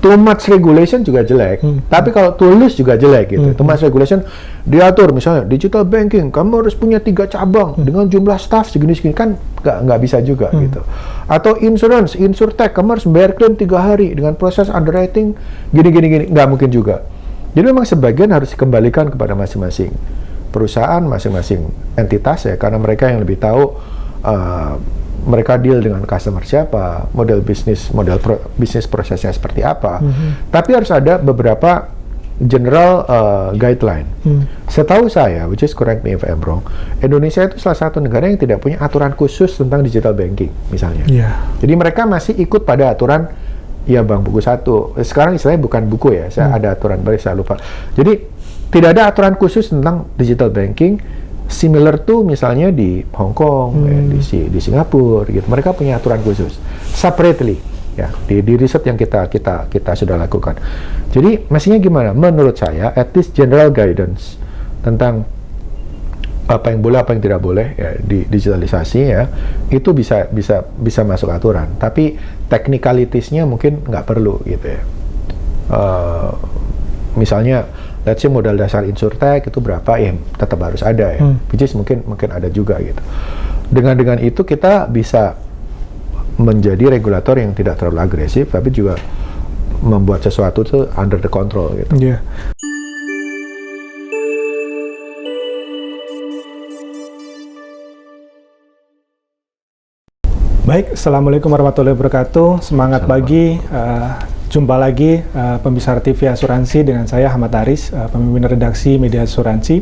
too much regulation juga jelek, tapi kalau too loose juga jelek gitu. Too much regulation diatur misalnya digital banking, kamu harus punya 3 cabang dengan jumlah staff segini-segini, kan nggak bisa juga gitu. Atau insurance, insurtech, kamu harus bayar klaim 3 hari dengan proses underwriting gini, nggak mungkin juga. Jadi memang sebagian harus dikembalikan kepada masing-masing perusahaan, masing-masing entitas ya, karena mereka yang lebih tahu mereka deal dengan customer siapa, model bisnis prosesnya seperti apa. Tapi harus ada beberapa general guideline. Setahu saya, which is correct me if I'm wrong, Indonesia itu salah satu negara yang tidak punya aturan khusus tentang digital banking misalnya. Jadi mereka masih ikut pada aturan ya Bang, buku 1. Sekarang istilahnya bukan buku ya, saya ada aturan baru, saya lupa. Jadi tidak ada aturan khusus tentang digital banking. Similar to misalnya di Hong Kong, di Singapura, gitu. Mereka punya aturan khusus, separately, ya, di riset yang kita sudah lakukan. Jadi mestinya gimana? Menurut saya, at least general guidance tentang apa yang boleh, apa yang tidak boleh, ya, di digitalisasi ya, itu bisa masuk aturan. Tapi technicalities-nya mungkin nggak perlu, gitu ya. Misalnya, let's say modal dasar insurtech itu berapa, ya tetap harus ada ya, which is mungkin ada juga gitu. Dengan itu kita bisa menjadi regulator yang tidak terlalu agresif, tapi juga membuat sesuatu itu under the control gitu. Baik, Assalamualaikum warahmatullahi wabarakatuh. Semangat pagi. Jumpa lagi Pembisar TV Asuransi dengan saya Ahmad Aris, pemimpin redaksi media asuransi.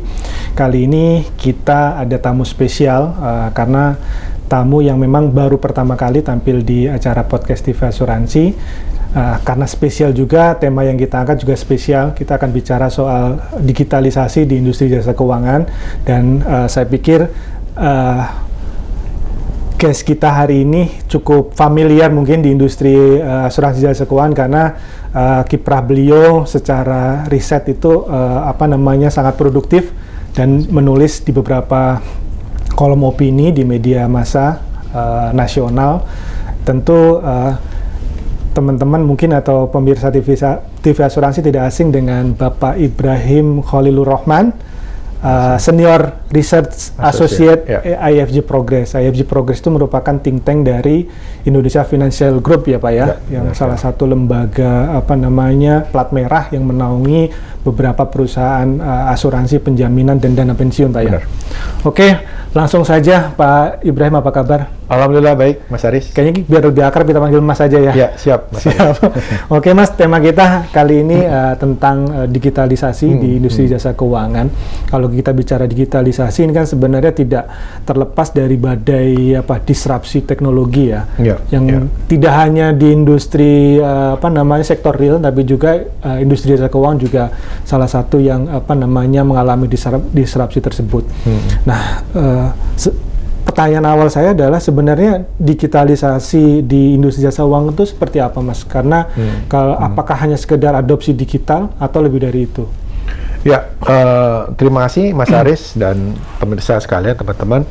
Kali ini kita ada tamu spesial karena tamu yang memang baru pertama kali tampil di acara podcast TV Asuransi. Karena spesial juga, tema yang kita angkat juga spesial. Kita akan bicara soal digitalisasi di industri jasa keuangan, dan saya pikir guest kita hari ini cukup familiar mungkin di industri asuransi jasa keuangan, karena kiprah beliau secara riset itu sangat produktif dan menulis di beberapa kolom opini di media massa nasional. Tentu teman-teman mungkin atau pemirsa TV Asuransi tidak asing dengan Bapak Ibrahim Khalilur Rahman, Senior Research Associate IFG Progress. IFG Progress itu merupakan think tank dari Indonesia Financial Group ya Pak ya, yang salah satu lembaga plat merah yang menaungi beberapa perusahaan asuransi, penjaminan, dan dana pensiun Pak ya. Oke, langsung saja Pak Ibrahim, apa kabar? Alhamdulillah baik, Mas Aris. Kayaknya biar lebih akrab kita panggil Mas aja ya. Ya, siap. Mas siap. Oke Mas, tema kita kali ini tentang digitalisasi di industri jasa keuangan. Kalau kita bicara digitalisasi ini kan sebenarnya tidak terlepas dari badai disrupsi teknologi ya. Yang tidak hanya di industri sektor real, tapi juga industri jasa keuangan juga salah satu yang mengalami disrupsi tersebut. Nah, pertanyaan awal saya adalah sebenarnya digitalisasi di industri jasa keuangan itu seperti apa Mas? Karena apakah hanya sekedar adopsi digital atau lebih dari itu? Ya, terima kasih Mas Aris dan pemirsa sekalian, teman-teman.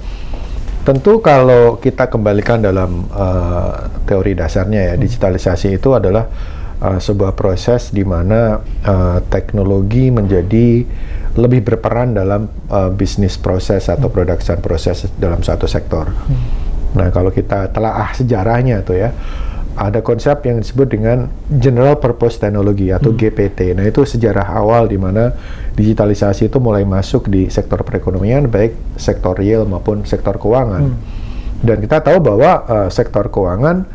Tentu kalau kita kembalikan dalam teori dasarnya ya, digitalisasi itu adalah sebuah proses di mana teknologi menjadi lebih berperan dalam bisnis proses atau production proses dalam suatu sektor. Nah, kalau kita telaah sejarahnya tuh ya, ada konsep yang disebut dengan General Purpose Technology atau GPT. Nah, itu sejarah awal di mana digitalisasi itu mulai masuk di sektor perekonomian, baik sektor real maupun sektor keuangan. Dan kita tahu bahwa sektor keuangan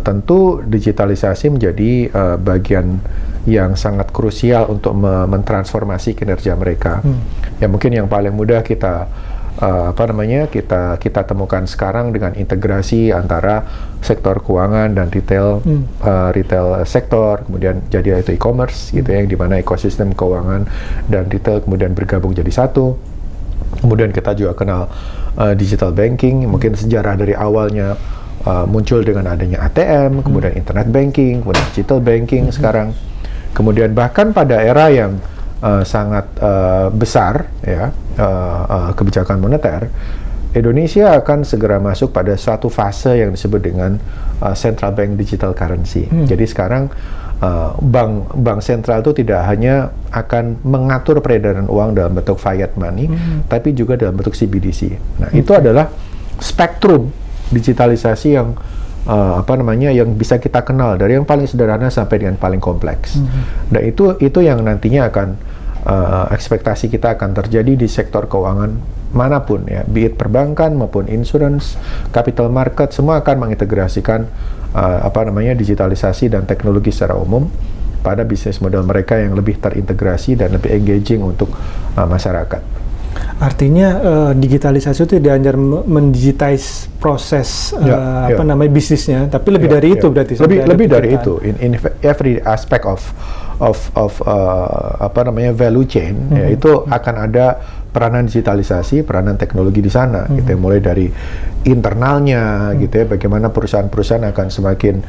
tentu digitalisasi menjadi bagian yang sangat krusial untuk mentransformasi kinerja mereka. Ya mungkin yang paling mudah kita kita temukan sekarang dengan integrasi antara sektor keuangan dan retail sektor, kemudian jadi itu e-commerce gitu ya, yang dimana ekosistem keuangan dan retail kemudian bergabung jadi satu. Kemudian kita juga kenal digital banking, mungkin sejarah dari awalnya muncul dengan adanya ATM, kemudian internet banking, kemudian digital banking sekarang. Kemudian bahkan pada era yang sangat besar ya, kebijakan moneter, Indonesia akan segera masuk pada suatu fase yang disebut dengan central bank digital currency. Jadi sekarang bank sentral itu tidak hanya akan mengatur peredaran uang dalam bentuk fiat money, tapi juga dalam bentuk CBDC. Nah, itu adalah spektrum digitalisasi yang yang bisa kita kenal dari yang paling sederhana sampai dengan paling kompleks. Dan itu yang nantinya akan ekspektasi kita akan terjadi di sektor keuangan manapun ya, be it perbankan maupun insurance, capital market, semua akan mengintegrasikan digitalisasi dan teknologi secara umum pada bisnis model mereka yang lebih terintegrasi dan lebih engaging untuk masyarakat. Artinya digitalisasi itu tidak hanya mendigitize proses bisnisnya, tapi lebih dari itu berarti. Lebih dari itu. In every aspect of value chain, ya, itu akan ada peranan digitalisasi, peranan teknologi di sana. Gitu, mulai dari internalnya, gitu ya, bagaimana perusahaan-perusahaan akan semakin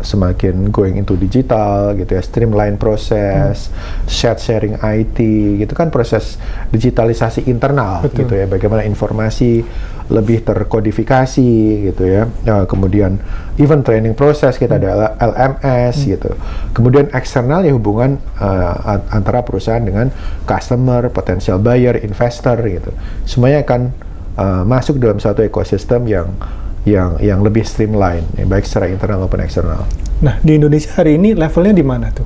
semakin going into digital, gitu ya, streamline proses, sharing IT, gitu kan proses digitalisasi internal. Betul. Gitu ya, bagaimana informasi lebih terkodifikasi, gitu ya. Kemudian even training proses kita ada LMS, gitu. Kemudian eksternal ya hubungan antara perusahaan dengan customer, potential buyer, investor, gitu. Semuanya akan masuk dalam satu ekosistem yang lebih streamline, ya, baik secara internal maupun eksternal. Nah, di Indonesia hari ini levelnya di mana tuh?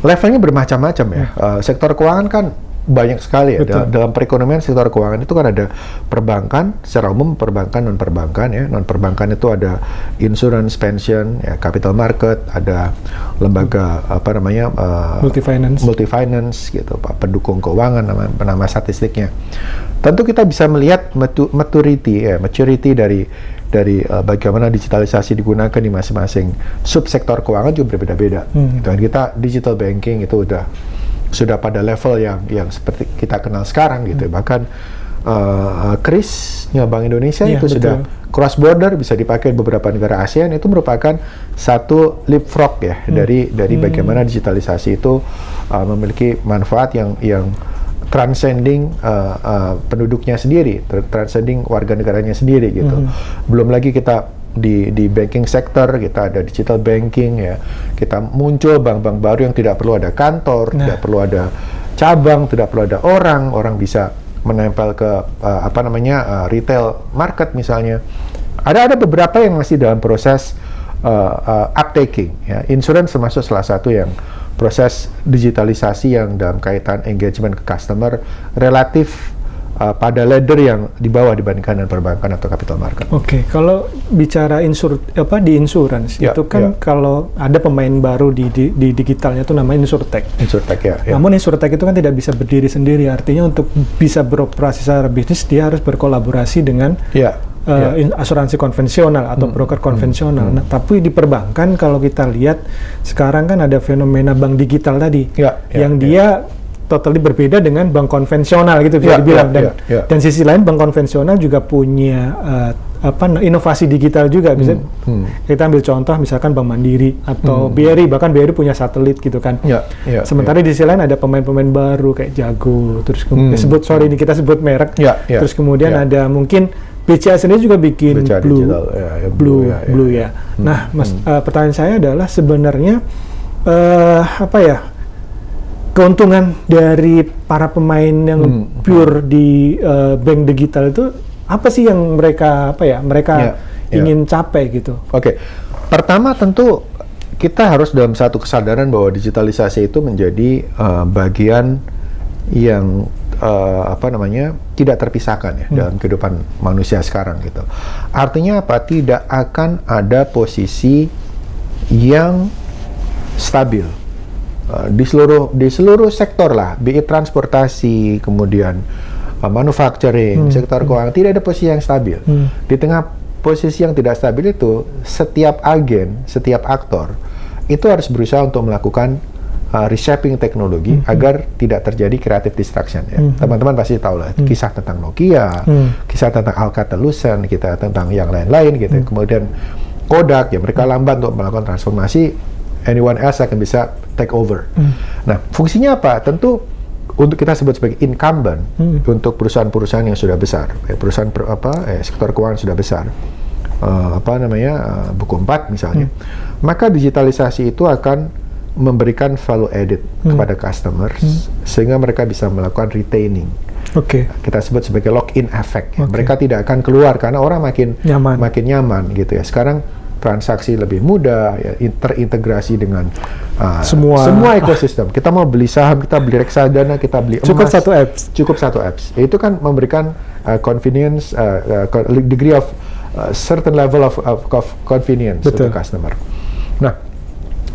Levelnya bermacam-macam ya. Sektor keuangan kan banyak sekali ya. Dalam perekonomian sektor keuangan itu kan ada perbankan, secara umum perbankan, non perbankan ya. Non perbankan itu ada insurance, pension, ya, capital market, ada lembaga multifinance gitu, Pak, pendukung keuangan nama statistiknya. Tentu kita bisa melihat maturity dari bagaimana digitalisasi digunakan di masing-masing subsektor keuangan juga berbeda-beda. Dan kita digital banking itu sudah pada level yang seperti kita kenal sekarang gitu. Bahkan KRIS-nya Bank Indonesia itu sudah cross border, bisa dipakai beberapa negara ASEAN. Itu merupakan satu leapfrog ya dari bagaimana digitalisasi itu memiliki manfaat yang transcending penduduknya sendiri, transcending warga negaranya sendiri gitu. Belum lagi kita di banking sector, kita ada digital banking ya. Kita muncul bank-bank baru yang tidak perlu ada kantor, tidak perlu ada cabang, tidak perlu ada orang bisa menempel ke retail market misalnya. Ada beberapa yang masih dalam proses uptaking ya. Insurance termasuk salah satu yang proses digitalisasi yang dalam kaitan engagement ke customer relatif pada ladder yang di bawah dibandingkan dengan perbankan atau capital market. Oke, kalau bicara di insurance itu kan kalau ada pemain baru di digitalnya itu namanya insurtech. Insurtech ya. Namun insurtech itu kan tidak bisa berdiri sendiri, artinya untuk bisa beroperasi secara bisnis dia harus berkolaborasi dengan asuransi konvensional atau broker konvensional. Nah, tapi di perbankan kalau kita lihat sekarang kan ada fenomena bank digital tadi, yang dia totally berbeda dengan bank konvensional gitu bisa dibilang. Dan sisi lain bank konvensional juga punya inovasi digital juga. Bisa kita ambil contoh misalkan Bank Mandiri atau BRI, bahkan BRI punya satelit gitu kan. Sementara di sisi lain ada pemain-pemain baru kayak Jago, terus kemudian kita sebut merek. Terus kemudian ada mungkin BCA sendiri juga bikin Blue ya. Nah, pertanyaan saya adalah sebenarnya keuntungan dari para pemain yang pure di bank digital itu apa sih yang mereka ingin capai gitu? Oke. Pertama tentu kita harus dalam satu kesadaran bahwa digitalisasi itu menjadi bagian yang tidak terpisahkan ya dalam kehidupan manusia sekarang gitu. Artinya apa? Tidak akan ada posisi yang stabil di seluruh sektor lah, be it transportasi, kemudian manufacturing, sektor keuangan, tidak ada posisi yang stabil. Di tengah posisi yang tidak stabil itu, setiap agen, setiap aktor itu harus berusaha untuk melakukan reshaping teknologi agar tidak terjadi creative distraction ya. Teman-teman pasti tahu lah kisah tentang Nokia, kisah tentang Alcatel-Lucent, kita tentang yang lain-lain gitu. Kemudian Kodak ya, mereka lambat untuk melakukan transformasi, anyone else akan bisa take over. Nah, fungsinya apa? Tentu untuk kita sebut sebagai incumbent untuk perusahaan-perusahaan yang sudah besar, perusahaan sektor keuangan sudah besar. buku 4 misalnya, maka digitalisasi itu akan memberikan value added kepada customers sehingga mereka bisa melakukan retaining. Kita sebut sebagai lock-in effect. Mereka tidak akan keluar karena orang makin nyaman gitu ya. Sekarang transaksi lebih mudah, ya, terintegrasi dengan semua ekosistem. Kita mau beli saham, kita beli reksadana, kita beli emas. Cukup satu apps. Itu kan memberikan convenience, degree of certain level of convenience untuk customer. Nah,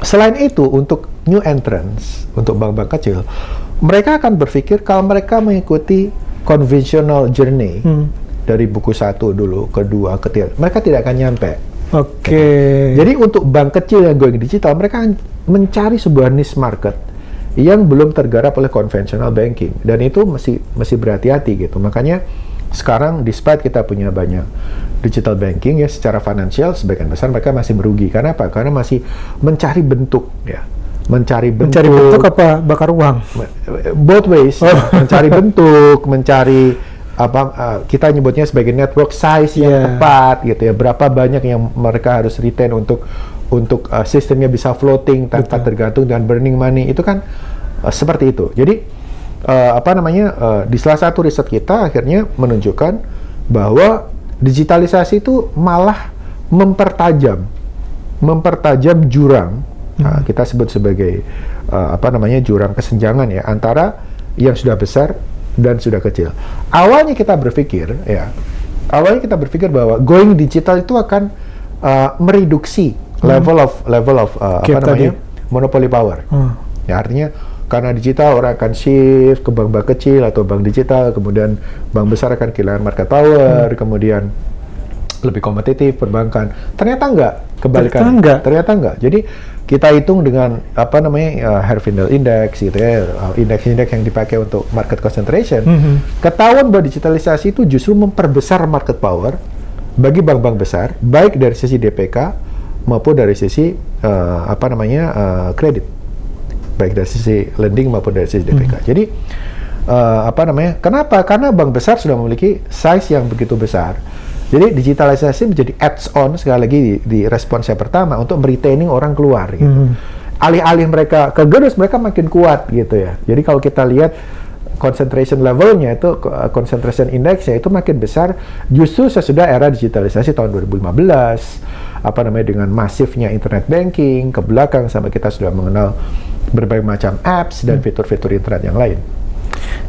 selain itu untuk new entrants, untuk bank-bank kecil, mereka akan berpikir kalau mereka mengikuti conventional journey dari buku 1 dulu, kedua, ketiga, mereka tidak akan nyampe. Jadi untuk bank kecil yang going digital, mereka mencari sebuah niche market yang belum tergarap oleh conventional banking, dan itu mesti berhati-hati gitu. Makanya sekarang despite kita punya banyak digital banking ya, secara finansial sebagian besar mereka masih merugi. Karena apa? Karena masih mencari bentuk ya. Mencari bentuk apa bakar uang? Both ways. Mencari bentuk, mencari kita nyebutnya sebagai network size yang tepat gitu ya. Berapa banyak yang mereka harus retain untuk sistemnya bisa floating tanpa tergantung dengan burning money. Itu kan seperti itu. Jadi di salah satu riset kita akhirnya menunjukkan bahwa digitalisasi itu malah mempertajam jurang. Kita sebut sebagai jurang kesenjangan ya, antara yang sudah besar dan sudah kecil. Awalnya kita berpikir bahwa going digital itu akan mereduksi level of monopoly power. Ya, artinya karena digital orang akan shift ke bank-bank kecil atau bank digital, kemudian bank besar akan kehilangan market power, kemudian lebih kompetitif perbankan. Ternyata enggak, kebalikan. Ternyata enggak. Jadi kita hitung dengan Herfindahl Index gitu ya, indeks-indeks yang dipakai untuk market concentration. Ketahuan bahwa digitalisasi itu justru memperbesar market power bagi bank-bank besar, baik dari sisi DPK maupun dari sisi kredit, baik dari sisi lending maupun dari sisi DPK. Jadi kenapa? Karena bank besar sudah memiliki size yang begitu besar. Jadi digitalisasi menjadi add-on, sekali lagi di respons saya pertama, untuk retaining orang keluar gitu. Alih-alih mereka kegerus, mereka makin kuat gitu ya. Jadi kalau kita lihat concentration levelnya itu, concentration indexnya itu makin besar justru sesudah era digitalisasi tahun 2015, dengan masifnya internet banking ke belakang sampai kita sudah mengenal berbagai macam apps dan fitur-fitur internet yang lain.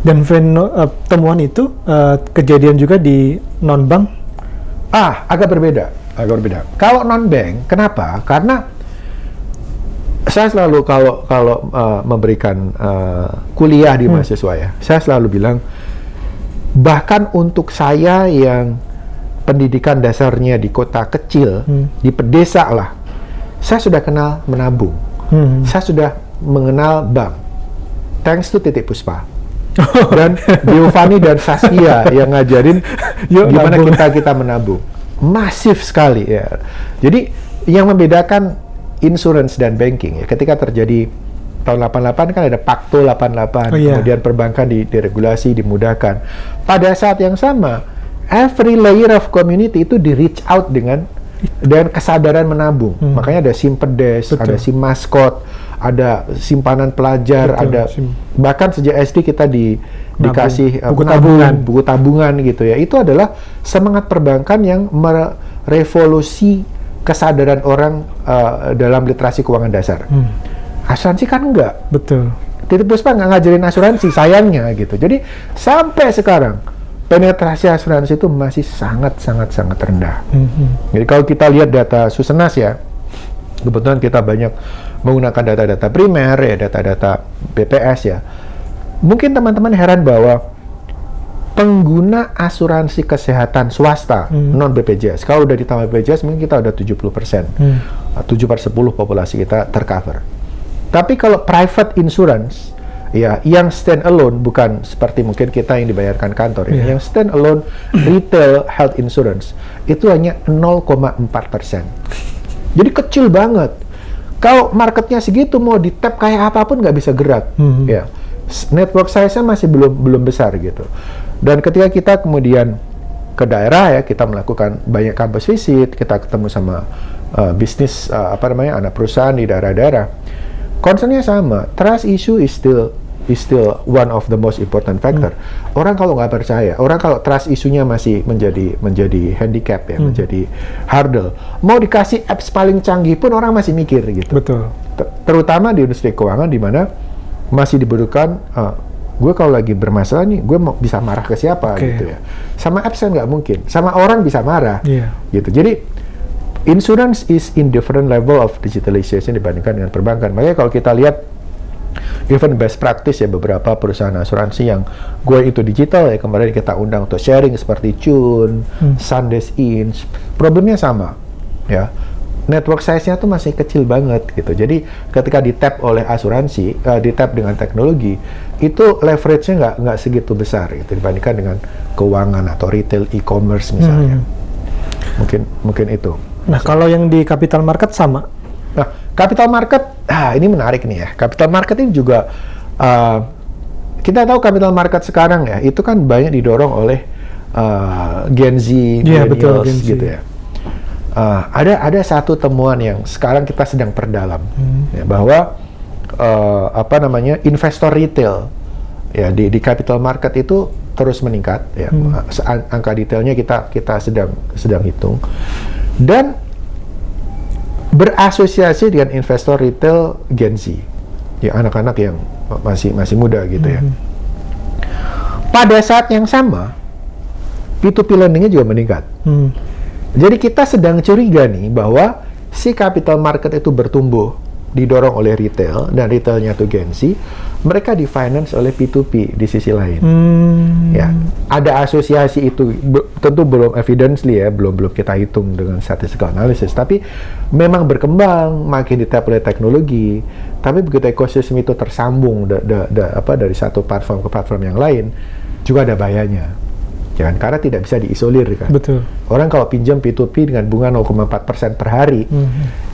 Dan temuan itu kejadian juga di non-bank? Agak berbeda. Kalau non-bank, kenapa? Karena saya selalu kalau memberikan kuliah di mahasiswa ya, saya selalu bilang, bahkan untuk saya yang pendidikan dasarnya di kota kecil, di pedesa lah, saya sudah kenal menabung. Saya sudah mengenal bank. Thanks to Titik Puspa. Dan Giovanni dan Saskia yang ngajarin gimana kita menabung. Masif sekali ya. Jadi yang membedakan insurance dan banking ya, ketika terjadi tahun 88 kan ada Pakto 88, kemudian perbankan diregulasi, dimudahkan. Pada saat yang sama, every layer of community itu di reach out dengan kesadaran menabung. Makanya ada Simpedes, ada Simaskot, ada simpanan pelajar, bahkan sejak SD kita dikasih buku tabungan gitu ya. Itu adalah semangat perbankan yang merevolusi kesadaran orang dalam literasi keuangan dasar. Asuransi kan enggak. Betul. Titik Puspa nggak ngajarin asuransi, sayangnya gitu. Jadi sampai sekarang penetrasi asuransi itu masih sangat rendah. Jadi kalau kita lihat data Susenas ya, kebetulan kita banyak menggunakan data-data primer ya, data-data BPS ya. Mungkin teman-teman heran bahwa pengguna asuransi kesehatan swasta non BPJS, kalau udah ditambah BPJS mungkin kita udah 70%, 7/10 populasi kita tercover. Tapi kalau private insurance ya, yang stand alone, bukan seperti mungkin kita yang dibayarkan kantor ya, yang stand alone retail health insurance itu hanya 0,4%. Jadi kecil banget. Kalau marketnya segitu, mau di tap kayak apapun nggak bisa gerak. Ya, network size-nya masih belum besar gitu. Dan ketika kita kemudian ke daerah ya, kita melakukan banyak kampus visit, kita ketemu sama bisnis anak perusahaan di daerah-daerah. Concernnya sama, trust issue is still one of the most important factor. Orang kalau nggak percaya, orang kalau trust isunya masih menjadi handicap ya, menjadi hurdle. Mau dikasih apps paling canggih pun orang masih mikir gitu. Betul. Terutama di industri keuangan di mana masih dibutuhkan, gue kalau lagi bermasalah nih, gue mau bisa marah ke siapa gitu ya. Sama apps kan nggak mungkin, sama orang bisa marah gitu. Jadi insurance is in different level of digitalization dibandingkan dengan perbankan. Makanya kalau kita lihat even best practice ya, beberapa perusahaan asuransi yang gue itu digital ya, kemarin kita undang untuk sharing seperti Cun, Sandes Inch, problemnya sama ya, network size-nya tuh masih kecil banget gitu. Jadi ketika di-tap oleh asuransi, di-tap dengan teknologi, itu leverage-nya nggak segitu besar gitu dibandingkan dengan keuangan atau retail e-commerce misalnya. Mungkin itu. Nah, kalau yang di capital market sama? Nah, capital market, ini menarik nih ya. Capital market ini juga, kita tahu capital market sekarang ya, itu kan banyak didorong oleh Gen Z, millennials gitu ya. Ada satu temuan yang sekarang kita sedang perdalam, ya, bahwa investor retail ya di capital market itu terus meningkat ya. Angka detailnya kita sedang hitung, dan berasosiasi dengan investor retail Gen Z, ya anak-anak yang masih muda gitu ya. Pada saat yang sama, P2P lending-nya juga meningkat. Jadi kita sedang curiga nih bahwa si capital market itu bertumbuh, didorong oleh retail, dan retailnya tuh Gen Z, mereka di-finance oleh P2P di sisi lain. Ya, ada asosiasi itu, tentu belum evidently ya, belum kita hitung dengan statistical analysis, tapi memang berkembang, makin di-tap oleh teknologi. Tapi begitu ekosistem itu tersambung dari satu platform ke platform yang lain, juga ada bahayanya. Jangan, karena tidak bisa diisolir kan. Betul. Orang kalau pinjam P2P dengan bunga 0,4% per hari,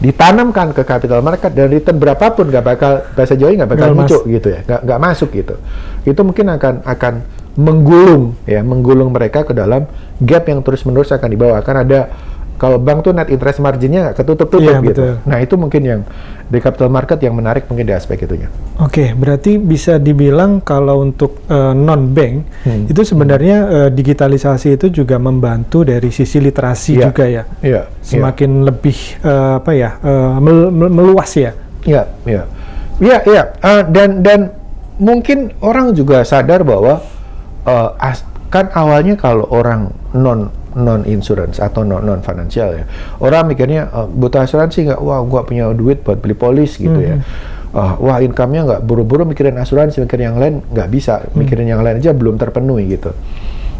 ditanamkan ke capital market dan return berapapun nggak bakal, bahasa Jawa nggak bakal muncul gitu ya, nggak masuk gitu. Itu mungkin akan menggulung mereka ke dalam gap yang terus-menerus akan dibawa. Kan ada, kalau bank tuh net interest margin-nya nggak ketutup-tutup gitu. Betul. Nah itu mungkin yang di capital market yang menarik mungkin di aspek itunya. Oke, berarti bisa dibilang kalau untuk non-bank itu sebenarnya digitalisasi itu juga membantu dari sisi literasi juga ya. Semakin lebih meluas ya. Dan mungkin orang juga sadar bahwa kan awalnya kalau orang non insurance atau non financial ya, orang mikirnya butuh asuransi nggak? Wah, gua punya duit buat beli polis gitu ya. Wah, income-nya nggak, buru-buru mikirin asuransi, mikirin yang lain nggak bisa, mikirin yang lain aja belum terpenuhi gitu.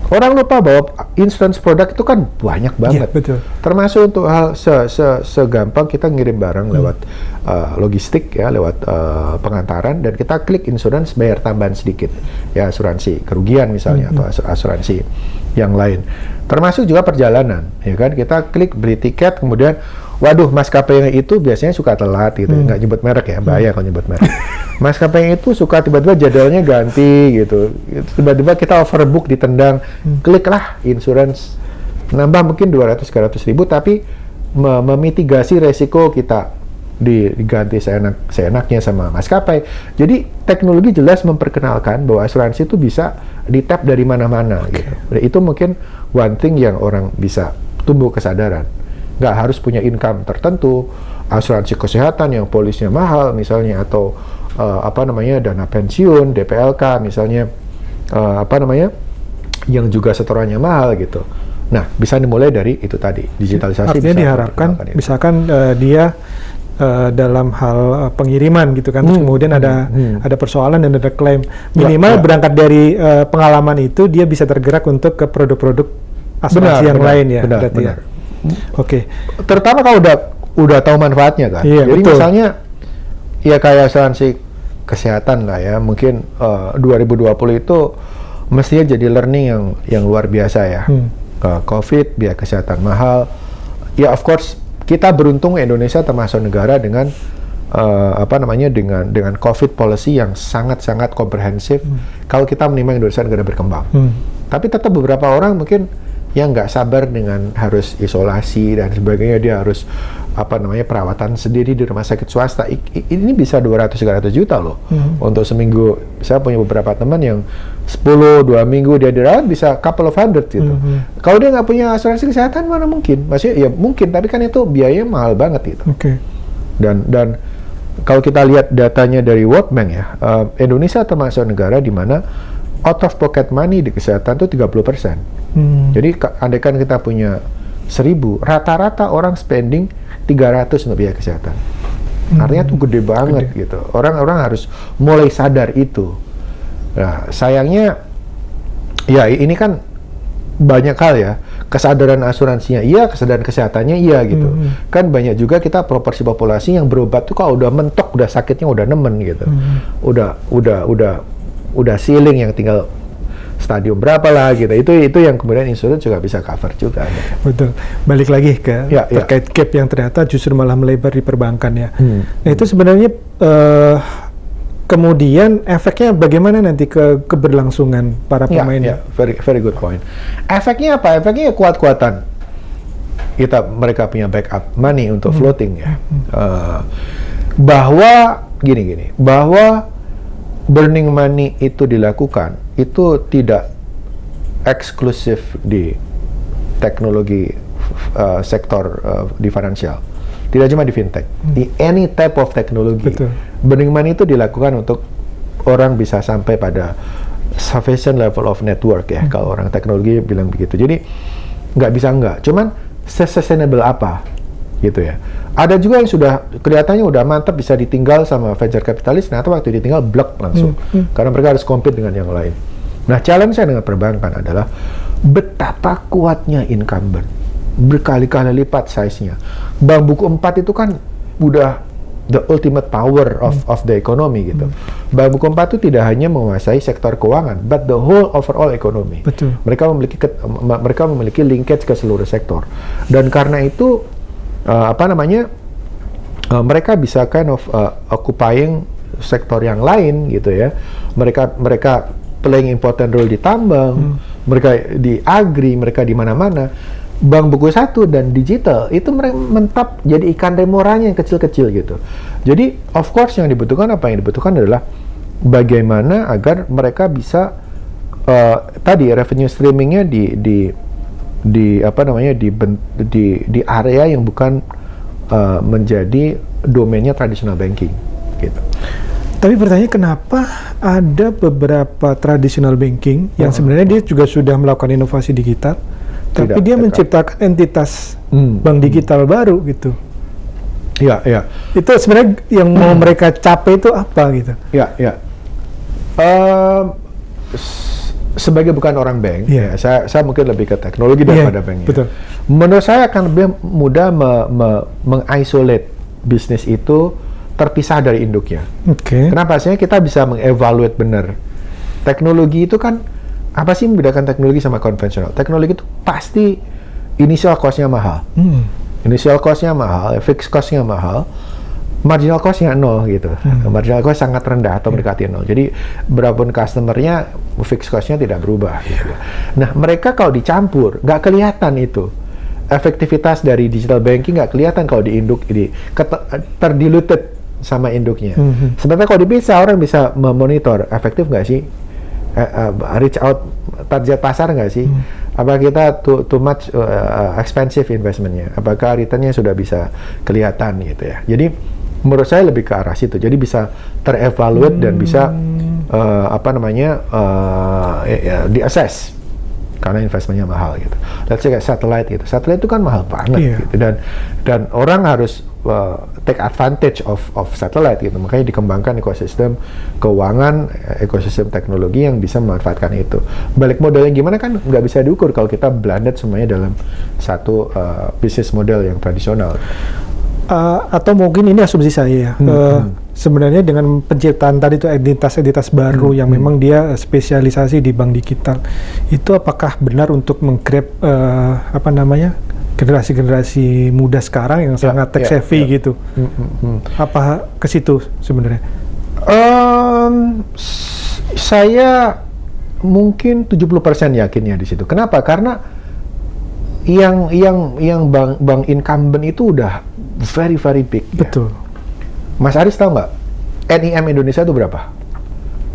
Orang lupa bahwa insurance produk itu kan banyak banget. Betul. Termasuk untuk hal segampang kita ngirim barang lewat logistik ya, lewat pengantaran, dan kita klik insurance, bayar tambahan sedikit ya, asuransi kerugian misalnya atau asuransi yang lain. Termasuk juga perjalanan ya kan, kita klik beli tiket, kemudian waduh, maskapai itu biasanya suka telat gitu, nggak nyebut merek ya, bahaya kalau nyebut merek. Maskapai itu suka tiba-tiba jadwalnya ganti gitu, tiba-tiba kita overbook, ditendang, kliklah insurance, nambah mungkin 200-300 ribu, tapi memitigasi resiko kita diganti seenaknya sama maskapai. Jadi teknologi jelas memperkenalkan bahwa asuransi itu bisa di-tap dari mana-mana gitu. Itu mungkin one thing yang orang bisa tumbuh kesadaran. Nggak harus punya income tertentu, asuransi kesehatan yang polisnya mahal misalnya, atau dana pensiun, DPLK misalnya, yang juga setorannya mahal gitu. Nah, bisa dimulai dari itu tadi, digitalisasi. Artinya diharapkan misalkan dia dalam hal pengiriman gitu kan, terus kemudian ada persoalan dan ada klaim, minimal berangkat dari pengalaman itu dia bisa tergerak untuk ke produk-produk asuransi yang lain ya. Benar. Oke. Terutama kalau udah tahu manfaatnya kan. Iya, jadi betul. Misalnya ya kayak asuransi kesehatan lah ya, mungkin 2020 itu mestinya jadi learning yang luar biasa ya. COVID, biaya kesehatan mahal. Ya of course kita beruntung Indonesia termasuk negara dengan dengan COVID policy yang sangat-sangat komprehensif. Kalau kita menimang Indonesia negara berkembang. Tapi tetap beberapa orang mungkin yang nggak sabar dengan harus isolasi dan sebagainya, dia harus perawatan sendiri di rumah sakit swasta. Ini bisa 200-300 juta loh untuk seminggu. Saya punya beberapa teman yang 2 minggu dia dirawat bisa couple of hundred gitu. Kalau dia nggak punya asuransi kesehatan, mana mungkin? Maksudnya ya mungkin, tapi kan itu biayanya mahal banget gitu. Dan kalau kita lihat datanya dari World Bank ya, Indonesia termasuk negara di mana out of pocket money di kesehatan itu 30%. Jadi andaikan kita punya 1.000, rata-rata orang spending 300 untuk biaya kesehatan. Artinya tuh gede banget gitu. Orang-orang harus mulai sadar itu. Nah, sayangnya ya ini kan banyak hal ya. Kesadaran asuransinya iya, kesadaran kesehatannya iya gitu. Kan banyak juga kita proporsi populasi yang berobat tuh kalau udah mentok, udah sakitnya udah nemen gitu. Udah ceiling, yang tinggal stadium berapa lah gitu. Itu yang kemudian insurance juga bisa cover juga. Gitu. Betul. Balik lagi ke terkait gap yang ternyata justru malah melebar di perbankan ya. Nah, itu sebenarnya kemudian efeknya bagaimana nanti ke keberlangsungan para pemain? Very good point. Efeknya apa? Efeknya kuat-kuatan. Mereka punya backup money untuk floating ya. Bahwa bahwa burning money itu dilakukan, itu tidak eksklusif di teknologi sektor di financial. Tidak cuma di fintech, di any type of teknologi. Burning money itu dilakukan untuk orang bisa sampai pada sufficient level of network ya, kalau orang teknologi bilang begitu. Jadi nggak bisa cuman sustainable apa gitu ya. Ada juga yang sudah kelihatannya udah mantap bisa ditinggal sama venture capitalist, nah waktu ditinggal blok langsung, karena mereka harus compete dengan yang lain. Nah, challenge saya dengan perbankan adalah betapa kuatnya incumbent, berkali-kali lipat size-nya. Bank buku 4 itu kan udah the ultimate power of the economy gitu. Bank buku 4 itu tidak hanya menguasai sektor keuangan, but the whole overall economy. Mereka memiliki linkage ke seluruh sektor. Dan karena itu mereka bisa kind of occupying sektor yang lain gitu ya. Mereka playing important role di tambang, mereka di agri, mereka di mana-mana. Bank buku 1 dan digital itu mereka mentap jadi ikan remoranya yang kecil-kecil gitu. Jadi of course yang dibutuhkan adalah bagaimana agar mereka bisa revenue streamingnya di area yang bukan menjadi domainnya traditional banking gitu. Tapi pertanyaan, kenapa ada beberapa traditional banking yang sebenarnya dia juga sudah melakukan inovasi digital, tapi dia menciptakan entitas bank digital baru gitu? Ya. Itu sebenarnya yang mau mereka capai itu apa gitu? Ya. Sebagai bukan orang bank, saya mungkin lebih ke teknologi daripada banknya. Betul. Menurut saya akan lebih mudah mengisolate bisnis itu terpisah dari induknya. Kenapa? Soalnya kita bisa mengevaluate benar. Teknologi itu kan, apa sih membedakan teknologi sama konvensional? Teknologi itu pasti initial cost-nya mahal. Initial cost-nya mahal, fixed cost-nya mahal, marginal cost-nya 0 gitu. Marginal cost sangat rendah atau mendekati 0. Jadi berapapun customer-nya, fixed cost-nya tidak berubah. Gitu. Nah, mereka kalau dicampur, nggak kelihatan itu. Efektivitas dari digital banking nggak kelihatan kalau di induk ini. Terdiluted sama induknya. Sebenarnya kalau dipisah, orang bisa memonitor efektif nggak sih, reach out target pasar nggak sih, apakah kita too much expensive investmentnya, apakah returnnya sudah bisa kelihatan gitu ya. Jadi menurut saya lebih ke arah situ. Jadi bisa terevaluate dan bisa di-assess karena investmentnya mahal gitu. Let's say kayak satellite gitu. Satellite itu kan mahal banget gitu, dan orang harus take advantage of satellite gitu. Makanya dikembangkan ekosistem keuangan, ekosistem teknologi yang bisa memanfaatkan itu. Balik modalnya gimana kan nggak bisa diukur kalau kita blended semuanya dalam satu bisnis model yang tradisional. Atau mungkin ini asumsi saya ya. Sebenarnya dengan penciptaan tadi itu entitas baru yang memang dia spesialisasi di bank digital, itu apakah benar untuk menggrab generasi muda sekarang yang sangat tech savvy gitu? Apa ke situ sebenarnya? Saya mungkin 70% yakinnya di situ. Kenapa? Karena yang bank incumbent itu udah very very big. Betul. Ya. Mas Aris tahu nggak NIM Indonesia itu berapa?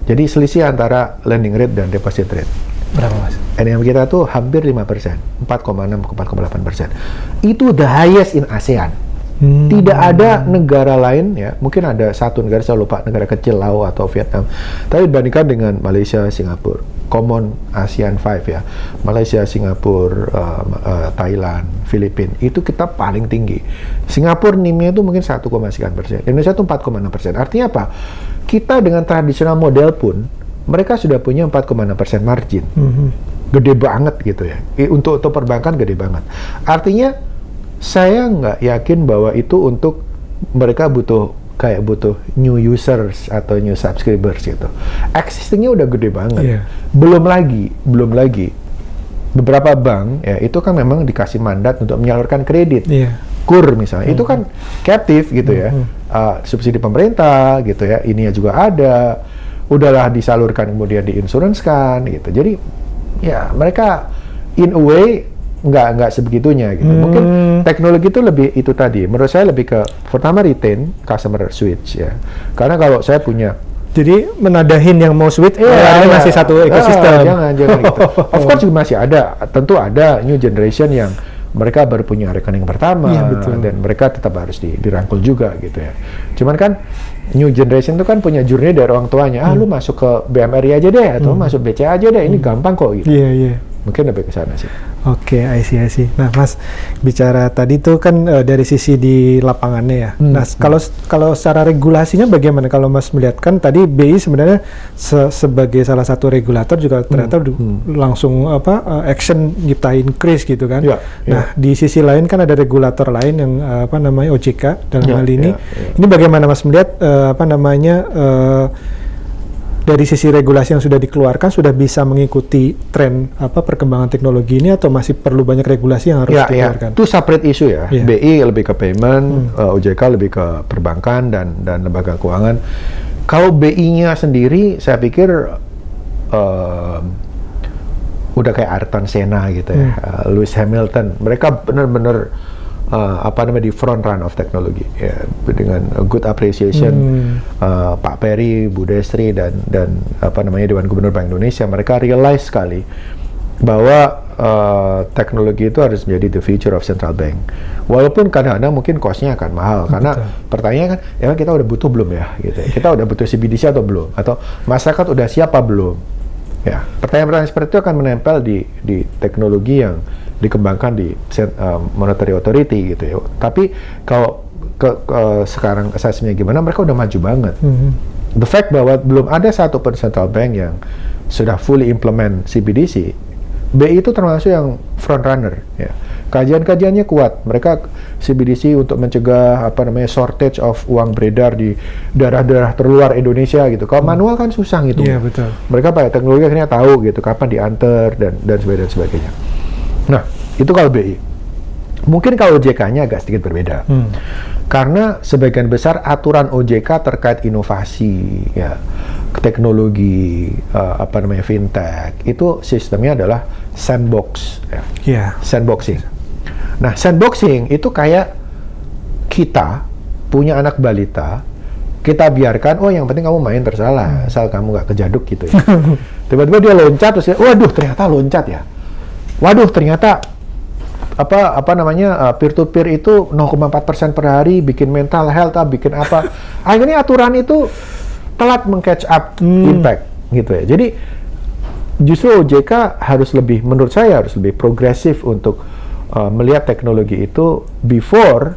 Jadi selisih antara lending rate dan deposit rate. Berapa Mas? NIM kita tuh hampir 5%, 4,6 ke 4,8%. Itu the highest in ASEAN. Tidak ada negara lain, ya, mungkin ada satu negara, saya lupa, negara kecil, Laos atau Vietnam. Tapi dibandingkan dengan Malaysia, Singapura, common ASEAN 5 ya, Malaysia, Singapura, Thailand, Filipina, itu kita paling tinggi. Singapura NIM-nya itu mungkin 1,9%, Indonesia itu 4,6%. Artinya apa? Kita dengan tradisional model pun, mereka sudah punya 4,6% margin. Gede banget gitu ya. Untuk perbankan gede banget. Artinya, saya nggak yakin bahwa itu untuk mereka butuh new users atau new subscribers gitu. Existingnya udah gede banget. Yeah. Belum lagi beberapa bank ya itu kan memang dikasih mandat untuk menyalurkan kredit. Yeah. KUR misalnya, itu kan captive gitu ya. Subsidi pemerintah gitu ya. Ini juga ada. Udahlah disalurkan kemudian diinsuransikan gitu. Jadi ya mereka in a way nggak sebegitunya gitu. Mungkin teknologi itu lebih itu tadi. Menurut saya lebih ke pertama retain customer switch ya. Karena kalau saya punya jadi menadahin yang mau switch, masih satu ekosistem. Jangan gitu. Of course juga masih ada. Tentu ada new generation yang mereka baru punya rekening pertama, dan mereka tetap harus dirangkul juga gitu ya. Cuman kan new generation itu kan punya journey dari orang tuanya. Lu masuk ke BMRI aja deh, atau masuk BCA aja deh. Ini gampang kok gitu. Iya. Mungkin lebih ke sana sih. Oke, I see. Nah, Mas, bicara tadi tuh kan dari sisi di lapangannya ya. Nah, kalau secara regulasinya bagaimana? Kalau Mas melihat kan tadi BI sebenarnya sebagai salah satu regulator juga ternyata langsung action nyiptain kris gitu kan. Nah, di sisi lain kan ada regulator lain yang OJK dalam hal ini. Ini bagaimana Mas melihat dari sisi regulasi yang sudah dikeluarkan sudah bisa mengikuti tren perkembangan teknologi ini atau masih perlu banyak regulasi yang harus dikeluarkan? Itu separate issue ya. BI lebih ke payment, OJK lebih ke perbankan dan lembaga keuangan. Kalau BI-nya sendiri, saya pikir udah kayak Ayrton Senna gitu ya, Lewis Hamilton. Mereka benar-benar di front run of teknologi ya, dengan good appreciation Pak Peri, Bu Destri dan Dewan Gubernur Bank Indonesia, mereka realize sekali bahwa teknologi itu harus menjadi the future of central bank. Walaupun kadang-kadang mungkin cost-nya akan mahal, karena pertanyaannya kan, ya kita udah butuh belum ya gitu ya? Kita udah butuh CBDC atau belum? Atau masyarakat udah siapa belum? Ya, pertanyaan-pertanyaan seperti itu akan menempel di teknologi yang dikembangkan di monetary authority gitu ya. Tapi kalau sekarang assessment-nya gimana, mereka udah maju banget. The fact bahwa belum ada satupun central bank yang sudah fully implement CBDC, BI itu termasuk yang front runner ya. Kajian-kajiannya kuat. Mereka CBDC untuk mencegah shortage of uang beredar di daerah-daerah terluar Indonesia gitu. Kalau manual kan susah gitu. Iya, betul. Mereka pakai teknologi akhirnya tahu gitu kapan diantar dan sebagainya. Nah, itu kalau BI. Mungkin kalau OJK-nya agak sedikit berbeda. Karena sebagian besar aturan OJK terkait inovasi, ya, teknologi, fintech, itu sistemnya adalah sandbox. Ya. Sandboxing. Nah, sandboxing itu kayak kita punya anak balita, kita biarkan, yang penting kamu main tersalah, asal kamu nggak kejaduk gitu ya. Tiba-tiba dia loncat, terus waduh ternyata loncat ya. Waduh, ternyata peer to peer itu 0,4% per hari, bikin mental health, bikin apa. Akhirnya aturan itu telat meng-catch up impact gitu ya. Jadi justru OJK harus lebih, menurut saya harus lebih progresif untuk melihat teknologi itu before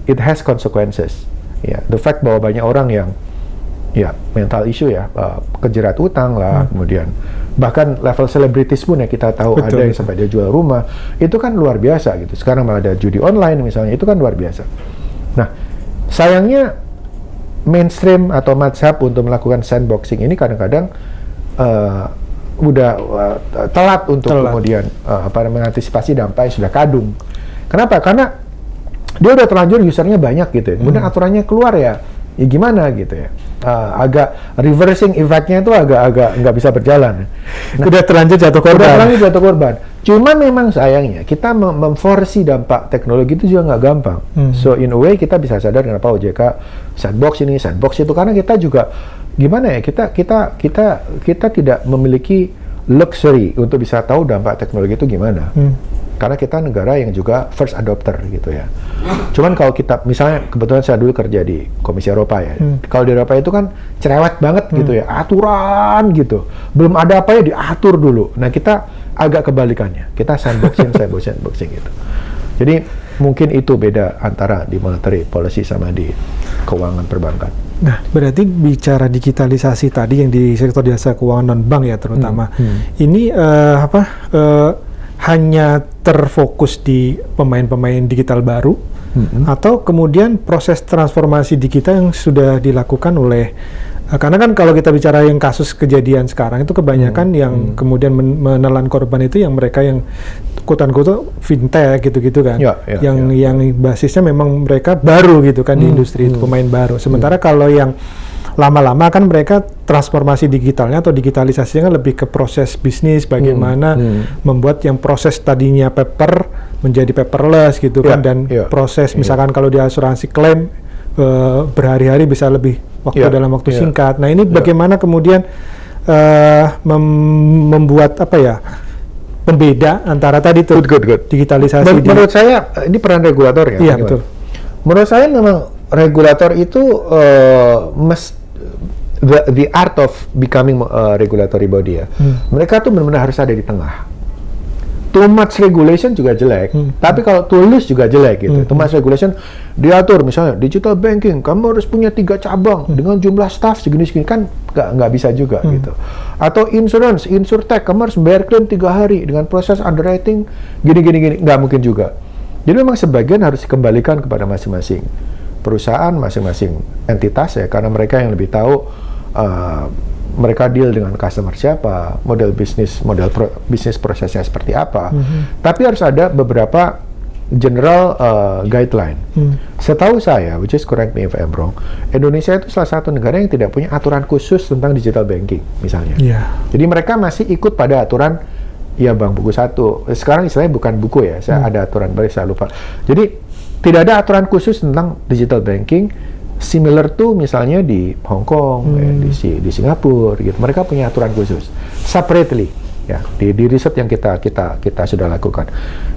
it has consequences. Ya, the fact bahwa banyak orang yang mental issue kejerat utang lah, kemudian bahkan level selebritis pun ya kita tahu ada yang sampai dia jual rumah, itu kan luar biasa gitu. Sekarang malah ada judi online misalnya, itu kan luar biasa. Nah, sayangnya mainstream atau mazhab untuk melakukan sandboxing ini kadang-kadang udah telat untuk kemudian mengantisipasi dampak yang sudah kadung. Kenapa? Karena dia udah terlanjur usernya banyak gitu ya. Kemudian aturannya keluar ya ya gimana gitu ya. Agak reversing effect-nya itu agak nggak bisa berjalan. Nah, udah terlanjur jatuh udah korban. terlanjur jatuh korban. Cuma memang sayangnya kita memforsi dampak teknologi itu juga nggak gampang. So in a way kita bisa sadar kenapa OJK sandbox ini, sandbox itu, karena kita juga gimana ya, kita tidak memiliki luxury untuk bisa tahu dampak teknologi itu gimana. Karena kita negara yang juga first adopter gitu ya. Cuman kalau kita, misalnya kebetulan saya dulu kerja di Komisi Eropa ya. Kalau di Eropa itu kan cerewet banget gitu ya, aturan gitu. Belum ada apa ya diatur dulu. Nah kita agak kebalikannya. Kita sandboxing gitu. Jadi mungkin itu beda antara di monetary policy sama di keuangan perbankan. Nah, berarti bicara digitalisasi tadi yang di sektor jasa keuangan non-bank ya terutama. Ini hanya terfokus di pemain-pemain digital baru, atau kemudian proses transformasi digital yang sudah dilakukan oleh, karena kan kalau kita bicara yang kasus kejadian sekarang itu kebanyakan yang kemudian menelan korban itu yang mereka yang quote-unquote fintech gitu-gitu kan, yang basisnya memang mereka baru gitu kan di industri itu, pemain baru. Sementara kalau yang lama-lama kan mereka transformasi digitalnya atau digitalisasinya kan lebih ke proses bisnis, bagaimana membuat yang proses tadinya paper menjadi paperless gitu kan, dan proses misalkan kalau di asuransi klaim berhari-hari bisa lebih waktu dalam waktu singkat. Nah ini bagaimana kemudian membuat apa ya, pembeda antara tadi tuh digitalisasi. Menurut saya ini peran regulator ya. Iya betul. Menurut saya memang regulator itu the art of becoming regulatory body ya. Mereka tuh benar-benar harus ada di tengah. Too much regulation juga jelek, tapi kalau too loose juga jelek gitu. Too much regulation diatur, misalnya digital banking, kamu harus punya 3 cabang dengan jumlah staff segini-segini, kan nggak bisa juga gitu. Atau insurance, insurtech, kamu harus bayar klaim 3 hari dengan proses underwriting gini, nggak mungkin juga. Jadi memang sebagian harus dikembalikan kepada masing-masing perusahaan, masing-masing entitas ya, karena mereka yang lebih tahu mereka deal dengan customer siapa, model bisnis prosesnya seperti apa. Tapi harus ada beberapa general guideline. Setahu saya, which is correct me if I'm wrong, Indonesia itu salah satu negara yang tidak punya aturan khusus tentang digital banking misalnya. Jadi mereka masih ikut pada aturan ya Bank Buku 1. Sekarang istilahnya bukan buku ya, saya ada aturan baru, saya lupa. Jadi tidak ada aturan khusus tentang digital banking, similar tuh misalnya di Hong Kong, di Singapura gitu. Mereka punya aturan khusus separately ya, di riset yang kita sudah lakukan.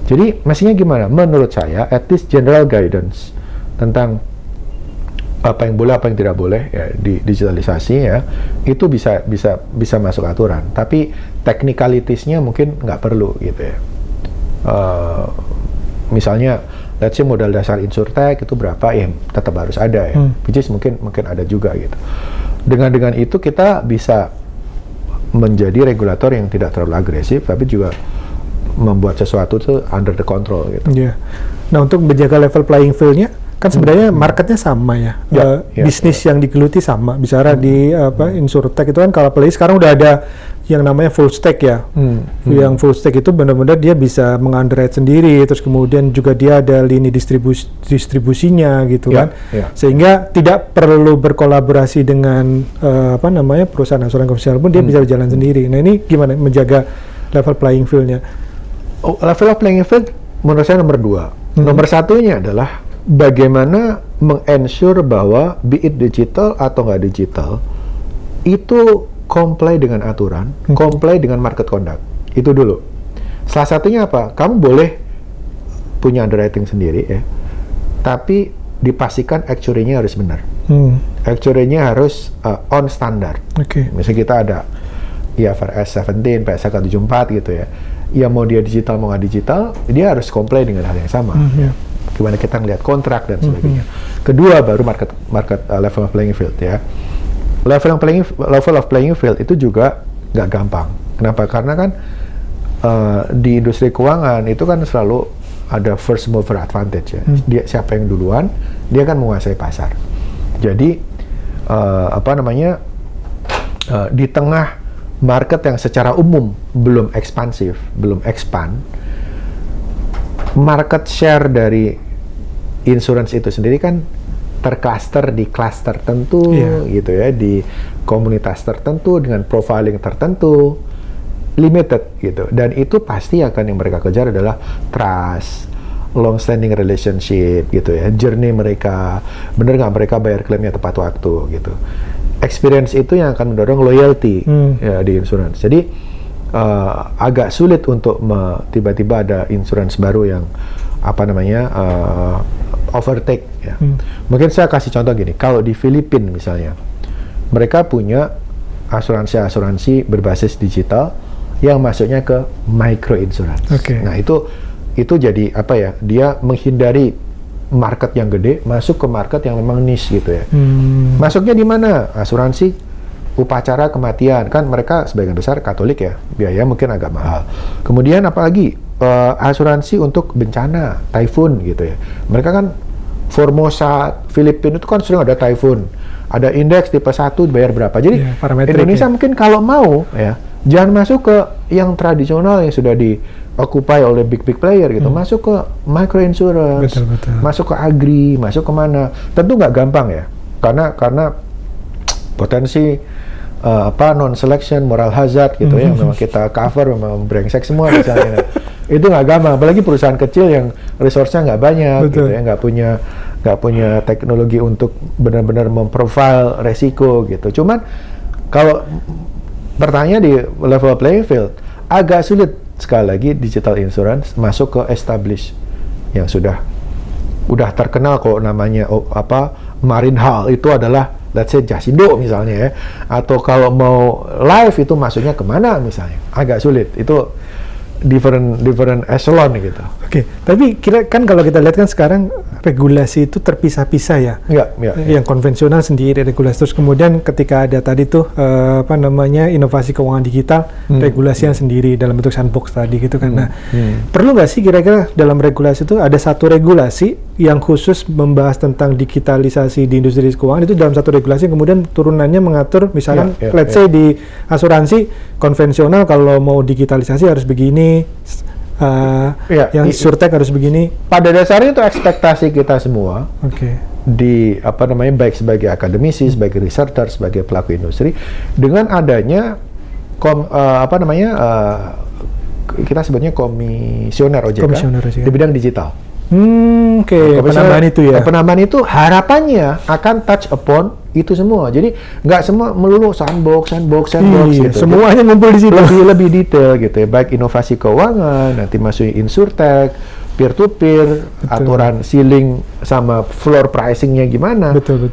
Jadi mestinya gimana? Menurut saya at least general guidance tentang apa yang boleh, apa yang tidak boleh ya di digitalisasi ya, itu bisa masuk aturan. Tapi technicalities-nya mungkin nggak perlu gitu ya. Misalnya let's say modal dasar insurtech itu berapa ya, tetap harus ada ya, which is mungkin ada juga gitu. Dengan itu kita bisa menjadi regulator yang tidak terlalu agresif, tapi juga membuat sesuatu itu under the control gitu. Nah untuk menjaga level playing field-nya kan sebenarnya marketnya sama ya, bisnis yang digeluti sama. Bicara di insurtech itu kan, kalau apalagi sekarang udah ada yang namanya full stack ya. Yang full stack itu benar-benar dia bisa mengunderwrite sendiri, terus kemudian juga dia ada lini distribusinya gitu kan. Sehingga tidak perlu berkolaborasi dengan perusahaan asuransi komersial pun dia bisa berjalan sendiri. Nah ini gimana menjaga level playing field-nya? Level of playing field menurut saya nomor 2. Nomor satunya adalah bagaimana meng-ensure bahwa be it digital atau nggak digital itu comply dengan aturan, comply dengan market conduct. Itu dulu. Salah satunya apa? Kamu boleh punya underwriting sendiri ya, tapi dipastikan actuary-nya harus benar. Actuary-nya harus on standard. Misalnya kita ada IFRS 17, PSAK 74 gitu ya. Ya mau dia digital mau nggak digital, dia harus comply dengan hal yang sama. Gimana kita ngelihat kontrak dan sebagainya. Kedua baru market level of playing field ya. Level of playing field itu juga nggak gampang. Kenapa? Karena kan di industri keuangan itu kan selalu ada first mover advantage ya. Dia siapa yang duluan, dia kan menguasai pasar. Jadi di tengah market yang secara umum belum ekspansif, belum expand, market share dari insurance itu sendiri kan tercluster di kelas tertentu, gitu ya, di komunitas tertentu dengan profiling tertentu, limited gitu. Dan itu pasti akan yang mereka kejar adalah trust, long standing relationship gitu ya, journey mereka, bener nggak mereka bayar klaimnya tepat waktu gitu. Experience itu yang akan mendorong loyalty ya, di insurance. Jadi agak sulit untuk tiba-tiba ada insurance baru yang overtake ya. Mungkin saya kasih contoh gini, kalau di Filipina misalnya, mereka punya asuransi berbasis digital yang masuknya ke micro insurance. Nah itu jadi dia menghindari market yang gede, masuk ke market yang memang niche gitu ya. Masuknya di mana? Asuransi upacara kematian, kan mereka sebagian besar Katolik ya, biaya mungkin agak mahal. Kemudian apalagi asuransi untuk bencana, typhoon gitu ya. Mereka kan Formosa, Filipina itu kan sering ada typhoon, ada indeks tipe 1 bayar berapa. Jadi Indonesia mungkin kalau mau ya, jangan masuk ke yang tradisional yang sudah di-occupy oleh big player gitu, masuk ke micro insurance, masuk ke agri, masuk ke mana. Tentu nggak gampang ya, karena potensi non selection, moral hazard gitu ya, memang kita cover, memang brengsek semua misalnya. Itu nggak gampang, apalagi perusahaan kecil yang resource-nya nggak banyak gitu ya, nggak punya teknologi untuk benar-benar memprofile resiko gitu. Cuman kalau bertanya di level playing field, agak sulit sekali lagi digital insurance masuk ke established yang udah terkenal kok, namanya Marinhal itu adalah let's say Jasindo misalnya ya, atau kalau mau live itu masuknya kemana misalnya, agak sulit. Itu different echelon gitu. Tapi kan kalau kita lihat kan sekarang regulasi itu terpisah-pisah ya. Yang konvensional sendiri regulasi, terus kemudian ketika ada tadi tuh inovasi keuangan digital, regulasi yang sendiri dalam bentuk sandbox tadi gitu kan. Nah, perlu nggak sih kira-kira dalam regulasi itu ada satu regulasi yang khusus membahas tentang digitalisasi di industri keuangan, itu dalam satu regulasi kemudian turunannya mengatur misalkan let's say di asuransi konvensional kalau mau digitalisasi harus begini, yang insurtech harus begini. Pada dasarnya itu ekspektasi kita semua. Di baik sebagai akademisi, sebagai researcher, sebagai pelaku industri, dengan adanya kita sebutnya komisioner OJK di bidang digital. Penambahan itu ya. Penambahan itu harapannya akan touch upon itu semua. Jadi nggak semua melulu sandbox gitu. Semuanya ngumpul di situ. Lebih detail gitu ya. Baik inovasi keuangan, nanti masuk insurtech, peer to peer, aturan ceiling sama floor pricingnya gimana. Betul.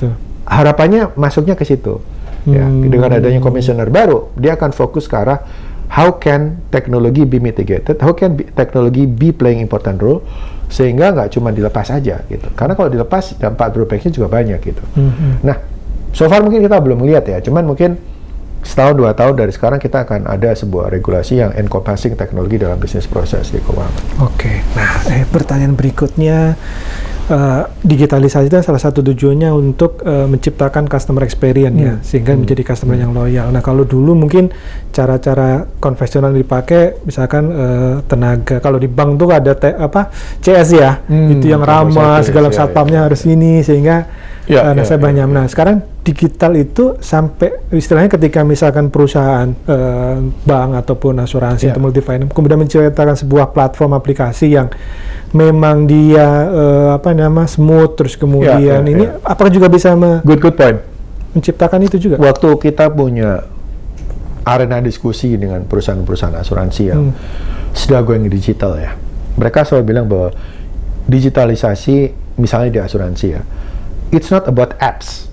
Harapannya masuknya ke situ. Ya, dengan adanya komisioner baru, dia akan fokus ke arah how can technology be mitigated, how can technology be playing important role, sehingga nggak cuma dilepas aja gitu. Karena kalau dilepas dampak drawback-nya juga banyak gitu. Nah, so far mungkin kita belum lihat ya, cuman mungkin setahun 2 tahun dari sekarang kita akan ada sebuah regulasi yang encompassing teknologi dalam bisnis proses di keuangan. Nah, pertanyaan berikutnya, digitalisasi itu salah satu tujuannya untuk menciptakan customer experience ya, sehingga menjadi customer yang loyal. Nah, kalau dulu mungkin cara-cara konvensional dipakai, misalkan tenaga, kalau di bank tuh ada CS ya, itu yang ramah, segala satpamnya harus ini, sehingga saya banyak. Nah, sekarang digital itu sampai istilahnya ketika misalkan perusahaan bank ataupun asuransi atau multifinance kemudian menciptakan sebuah platform aplikasi yang memang dia smooth, terus kemudian apakah juga bisa good point menciptakan itu juga? Waktu kita punya arena diskusi dengan perusahaan-perusahaan asuransi yang sudah going digital ya, mereka selalu bilang bahwa digitalisasi misalnya di asuransi ya, it's not about apps.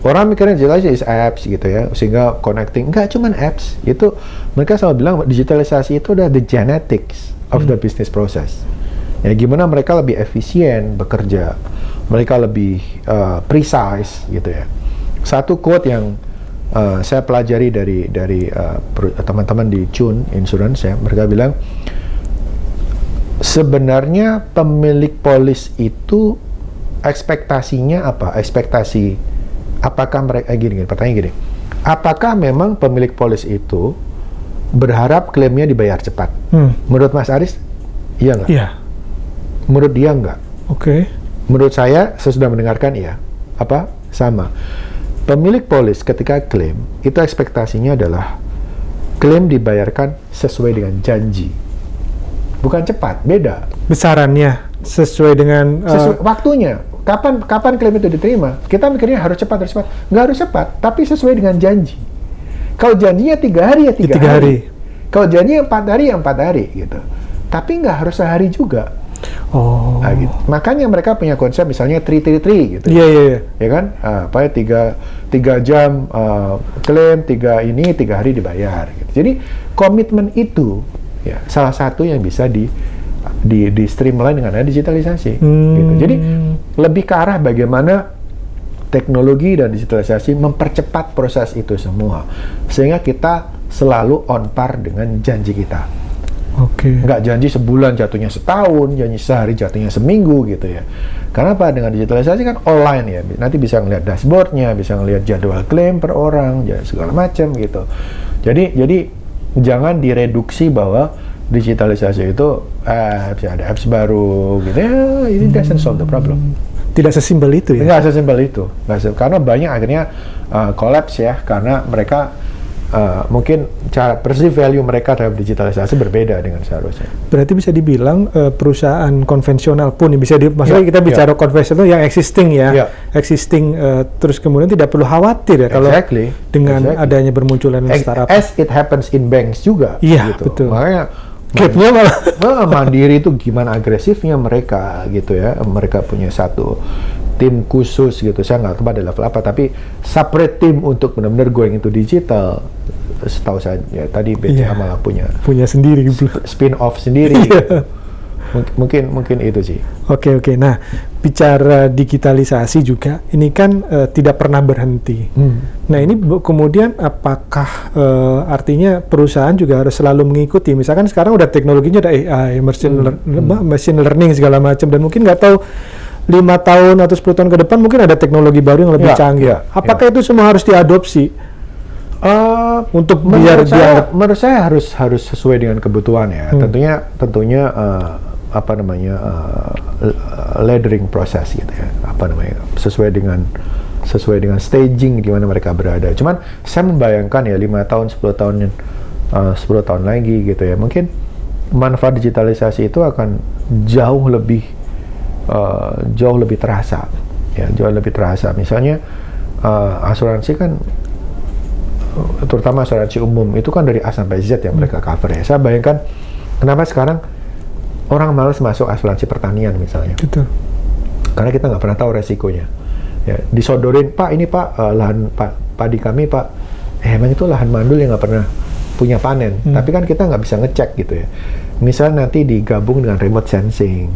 Orang mikirnya digitalisasi is apps gitu ya, sehingga connecting, enggak cuman apps. Itu mereka selalu bilang digitalisasi itu adalah the genetics of the business process. Ya, gimana mereka lebih efisien bekerja, mereka lebih precise gitu ya. Satu quote yang saya pelajari dari teman-teman di Chun Insurance ya, mereka bilang sebenarnya pemilik polis itu ekspektasinya apa? Apakah mereka pertanyaan gini, apakah memang pemilik polis itu berharap klaimnya dibayar cepat? Menurut Mas Aris, iya nggak? Iya. Menurut dia nggak? Menurut saya sudah mendengarkan iya. sama. Pemilik polis ketika klaim itu ekspektasinya adalah klaim dibayarkan sesuai dengan janji, bukan cepat, beda. Besarannya sesuai dengan Waktunya. Kapan klaim itu diterima? Kita mikirnya harus cepat. Nggak harus cepat, tapi sesuai dengan janji. Kalau janjinya 3 hari ya 3 hari. Kalau janjinya 4 hari ya 4 hari gitu. Tapi nggak harus sehari juga. Oh. Nah, gitu. Makanya mereka punya konsep misalnya 3-3-3 gitu. Iya. Ya kan? Apa ya 3 jam klaim, 3 hari dibayar. Gitu. Jadi komitmen itu ya salah satu yang bisa di streamline dengan ada digitalisasi. Gitu. Jadi lebih ke arah bagaimana teknologi dan digitalisasi mempercepat proses itu semua, sehingga kita selalu on par dengan janji kita. Oke. Nggak janji sebulan jatuhnya setahun, janji sehari jatuhnya seminggu gitu ya. Karena apa? Dengan digitalisasi kan online ya, nanti bisa ngelihat dashboardnya, bisa ngelihat jadwal klaim per orang, segala macam gitu. Jadi jangan direduksi bahwa digitalisasi itu bisa ada apps baru gitu ya, ini doesn't solve the problem. Tidak sesimpel itu ya? Nggak sesimpel itu. Karena banyak akhirnya collapse ya, karena mereka mungkin cara perceive value mereka terhadap digitalisasi berbeda dengan seharusnya. Berarti bisa dibilang perusahaan konvensional pun maksudnya kita bicara konvensional yang existing ya, existing terus kemudian tidak perlu khawatir ya kalau dengan adanya bermunculan startup. As it happens in banks juga. Iya, gitu. betul. Makanya gapnya malah Mandiri itu gimana agresifnya mereka gitu ya. Mereka punya satu tim khusus gitu, saya nggak tahu pada level apa, tapi separate tim untuk benar-benar going into digital. Setahu saya ya, tadi BCA malah punya sendiri spin off sendiri. Mungkin itu sih. Oke. Nah, bicara digitalisasi juga, ini kan tidak pernah berhenti. Nah, ini kemudian apakah artinya perusahaan juga harus selalu mengikuti? Misalkan sekarang udah teknologinya ada AI, machine learning segala macam, dan mungkin nggak tahu 5 tahun atau 10 tahun ke depan mungkin ada teknologi baru yang lebih canggih. Apakah itu semua harus diadopsi? Untuk menurut saya harus sesuai dengan kebutuhan ya. Tentunya laddering proses gitu ya. Sesuai dengan staging di mana mereka berada. Cuman saya membayangkan ya 5 tahun 10 tahun lagi gitu ya. Mungkin manfaat digitalisasi itu akan jauh lebih terasa ya, jauh lebih terasa. Misalnya asuransi kan, terutama asuransi umum itu kan dari A sampai Z yang mereka cover ya. Saya bayangkan kenapa sekarang orang malas masuk asuransi pertanian misalnya. Betul. Karena kita nggak pernah tahu resikonya. Ya, disodorin, Pak ini Pak lahan padi kami Pak, emang itu lahan mandul yang nggak pernah punya panen. Tapi kan kita nggak bisa ngecek gitu ya. Misal nanti digabung dengan remote sensing,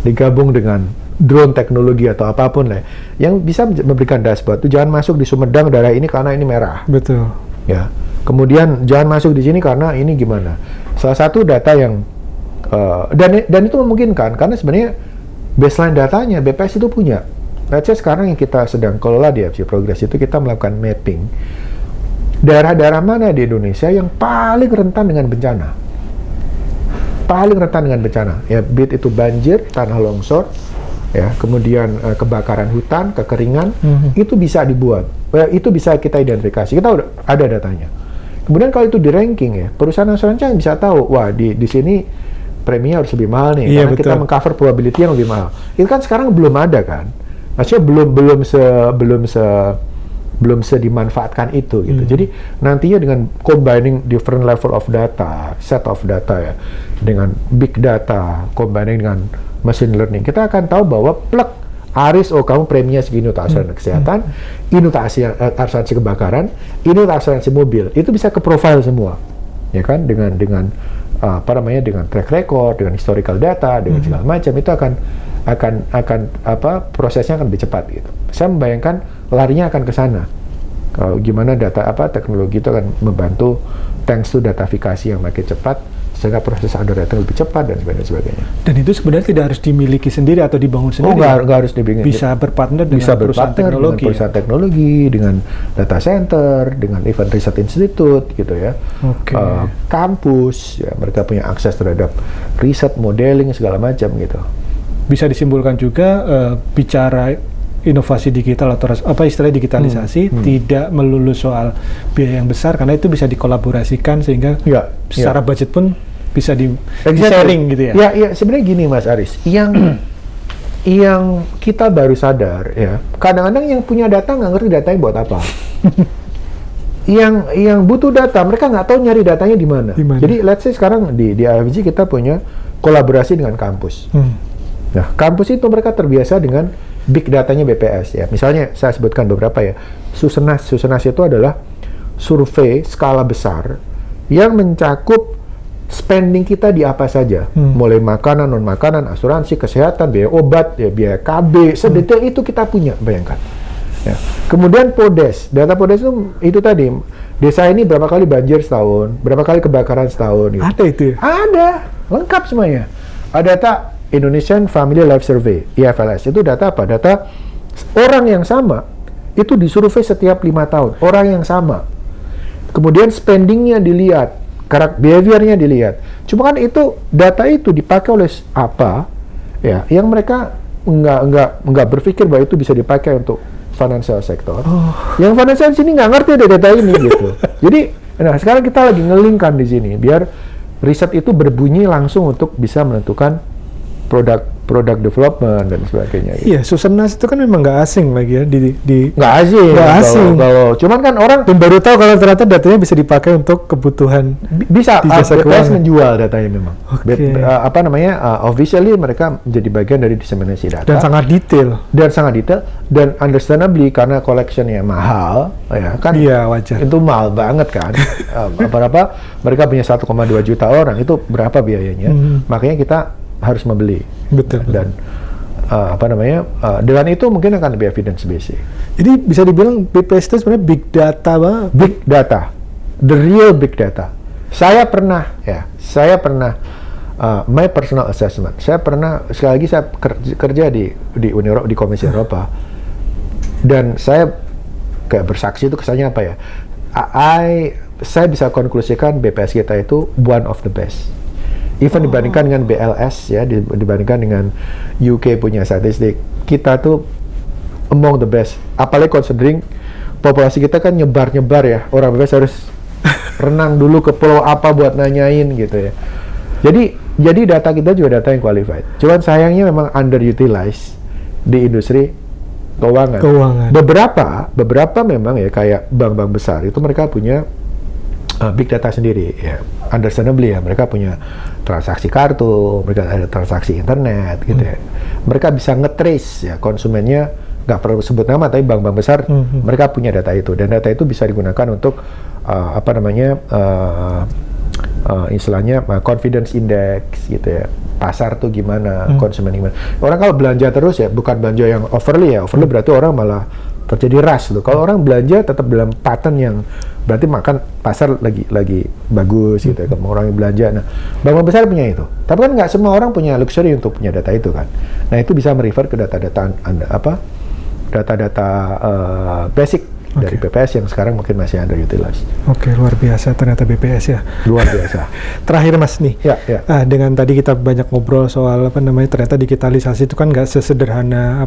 digabung dengan drone teknologi atau apapun lah, yang bisa memberikan dashboard. Itu jangan masuk di Sumedang daerah ini karena ini merah. Betul. Ya. Kemudian jangan masuk di sini karena ini gimana. Salah satu data yang dan itu memungkinkan karena sebenarnya baseline datanya BPS itu punya. Let's say sekarang yang kita sedang kelola di FC Progress itu kita melakukan mapping daerah-daerah mana di Indonesia yang paling rentan dengan bencana. Ya, be it itu banjir, tanah longsor, ya, kemudian kebakaran hutan, kekeringan, itu bisa dibuat, itu bisa kita identifikasi, kita udah ada datanya. Kemudian kalau itu di ranking ya, perusahaan asuransi yang bisa tahu, wah di sini preminya harus lebih mahal nih, karena kita mengcover probability yang lebih mahal. Itu kan sekarang belum ada kan, maksudnya belum dimanfaatkan itu gitu. Jadi nantinya dengan combining different level of data, set of data ya, dengan big data, combining dengan machine learning, kita akan tahu bahwa plek Aris, kamu preminya segini untuk asuransi kesehatan, ini untuk asuransi kebakaran, ini untuk asuransi mobil, itu bisa ke profile semua, ya kan, dengan dengan track record, dengan historical data, dengan segala macam, itu akan prosesnya akan lebih cepat gitu. Saya membayangkan larinya akan ke sana. Kalau gimana teknologi itu akan membantu thanks to datafikasi yang makin cepat, sehingga proses underwriting lebih cepat dan sebagainya. Dan itu sebenarnya tidak harus dimiliki sendiri atau dibangun sendiri. Nggak harus dibangun. Bisa berpartner dengan perusahaan teknologi, dengan data center, dengan event research institute gitu ya. Kampus, ya, mereka punya akses terhadap riset, modeling segala macam gitu. Bisa disimpulkan juga bicara inovasi digital atau istilahnya digitalisasi tidak melulu soal biaya yang besar, karena itu bisa dikolaborasikan sehingga secara budget pun bisa di sharing gitu ya. Ya sebenarnya gini Mas Aris, yang kita baru sadar ya, kadang-kadang yang punya data nggak ngerti datanya buat apa. yang butuh data, mereka nggak tahu nyari datanya di mana. Jadi let's say sekarang di IFG kita punya kolaborasi dengan kampus. Nah, kampus itu mereka terbiasa dengan big datanya BPS ya. Misalnya saya sebutkan beberapa ya. Susenas itu adalah survei skala besar yang mencakup spending kita di apa saja, mulai makanan, non makanan, asuransi, kesehatan, biaya obat, ya, biaya KB, sedetail itu kita punya, bayangkan. Ya. Kemudian Podes, data Podes itu tadi, desa ini berapa kali banjir setahun, berapa kali kebakaran setahun. Gitu. Ada itu ya? Ada, lengkap semuanya. Ada data Indonesian Family Life Survey, IFLS, itu data apa? Data orang yang sama, itu disurvei setiap 5 tahun, orang yang sama. Kemudian spendingnya dilihat, behaviornya dilihat. Cuma kan itu, data itu dipakai oleh apa, ya, yang mereka nggak berpikir bahwa itu bisa dipakai untuk financial sector. Yang financial di sini nggak ngerti data ini gitu. Jadi, nah sekarang kita lagi ngelingkan di sini biar riset itu berbunyi langsung untuk bisa menentukan produk development dan sebagainya. Gitu. Iya, Susenas itu kan memang nggak asing lagi ya nggak asing. Kalau cuman kan orang baru tahu kalau ternyata datanya bisa dipakai untuk kebutuhan. Bisa. BPS menjual datanya memang. Officially mereka menjadi bagian dari diseminasi data. Dan sangat detail. Dan understandably karena collectionnya mahal, ya kan? Iya, wajar. Itu mahal banget kan. Berapa? Mereka punya 1,2 juta orang, itu berapa biayanya? Makanya kita harus membeli. Betul. Dan dengan itu mungkin akan lebih evidence based. Jadi bisa dibilang BPS itu sebenarnya big data banget. Big data, the real big data. Saya pernah my personal assessment. Saya pernah sekali lagi saya kerja di Uni Eropa, di Komisi Eropa, dan saya kayak bersaksi itu kesannya apa ya? Saya bisa konklusikan BPS kita itu one of the best. Even dibandingkan dengan BLS ya, dibandingkan dengan UK punya statistik, kita tuh among the best. Apalagi considering populasi kita kan nyebar ya, orang BPS harus renang dulu ke pulau apa buat nanyain gitu ya. Jadi data kita juga data yang qualified. Cuman sayangnya memang underutilized di industri keuangan. Beberapa memang ya kayak bank-bank besar itu mereka punya big data sendiri ya, understandably ya, mereka punya transaksi kartu, mereka ada transaksi internet gitu ya, mereka bisa nge-trace ya konsumennya, nggak perlu sebut nama tapi bank-bank besar mereka punya data itu, dan data itu bisa digunakan untuk istilahnya confidence index gitu ya, pasar tuh gimana, konsumen gimana. Orang kalau belanja terus ya, bukan belanja yang overly berarti orang malah terjadi rush loh. Kalau orang belanja tetap dalam pattern yang berarti makan pasar lagi bagus gitu ya, kalau orang yang belanja. Nah, bank besar punya itu. Tapi kan nggak semua orang punya luxury untuk punya data itu kan. Nah, itu bisa merefer ke data-data basic dari BPS yang sekarang mungkin masih underutilized. Oke, luar biasa ternyata BPS ya. Luar biasa. Terakhir Mas nih, ya. Dengan tadi kita banyak ngobrol soal ternyata digitalisasi itu kan nggak sesederhana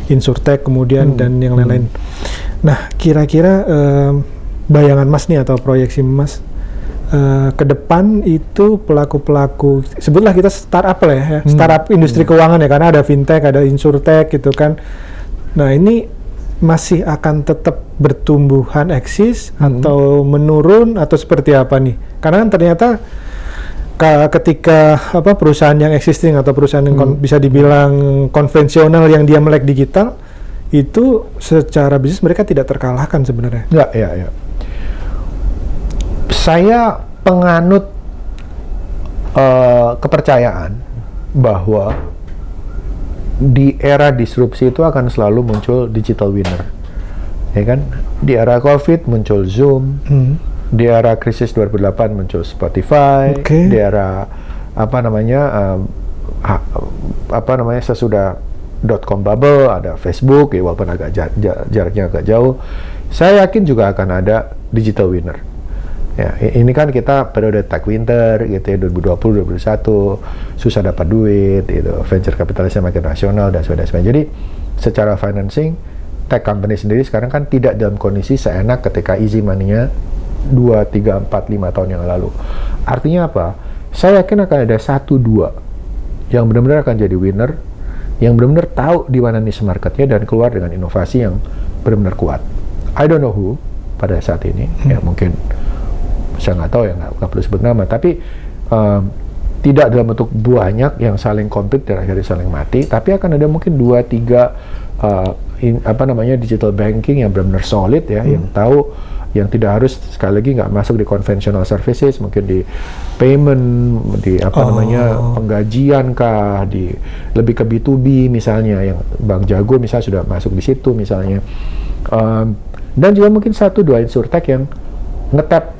Insurtech kemudian dan yang lain-lain. Nah, kira-kira bayangan Mas nih atau proyeksi Mas ke depan itu pelaku-pelaku, sebutlah kita startup lah ya, startup industri keuangan ya, karena ada fintech, ada Insurtech gitu kan. Nah, ini masih akan tetap bertumbuhan eksis atau menurun atau seperti apa nih? Karena kan ternyata ketika perusahaan yang existing atau perusahaan yang bisa dibilang konvensional yang dia melek digital itu secara bisnis mereka tidak terkalahkan sebenarnya. Ya. Saya penganut kepercayaan bahwa di era disrupsi itu akan selalu muncul digital winner, ya kan? Di era COVID muncul Zoom, di era krisis 2008 muncul Spotify, di era sesudah .com bubble ada Facebook, ya walaupun agak jaraknya agak jauh. Saya yakin juga akan ada digital winner. Ya, ini kan kita periode tech winter gitu ya, 2020-2021 susah dapat duit, gitu, venture capitalisnya makin rasional dan sebagainya. Jadi secara financing, tech company sendiri sekarang kan tidak dalam kondisi seenak ketika easy money-nya 2, 3, 4, 5 tahun yang lalu. Artinya apa? Saya yakin akan ada 1-2 yang benar-benar akan jadi winner, yang benar-benar tahu di mana niche marketnya dan keluar dengan inovasi yang benar-benar kuat. I don't know who pada saat ini, ya mungkin saya nggak tahu ya, nggak perlu sebut nama, tapi tidak dalam bentuk banyak yang saling konflik dan akhirnya saling mati, tapi akan ada mungkin 2-3 digital banking yang benar-benar solid ya, yang tahu, yang tidak harus sekali lagi nggak masuk di conventional services, mungkin di payment, di penggajian kah, di lebih ke B2B misalnya, yang Bank Jago misalnya sudah masuk di situ misalnya, dan juga mungkin 1-2 insurtech yang ngetap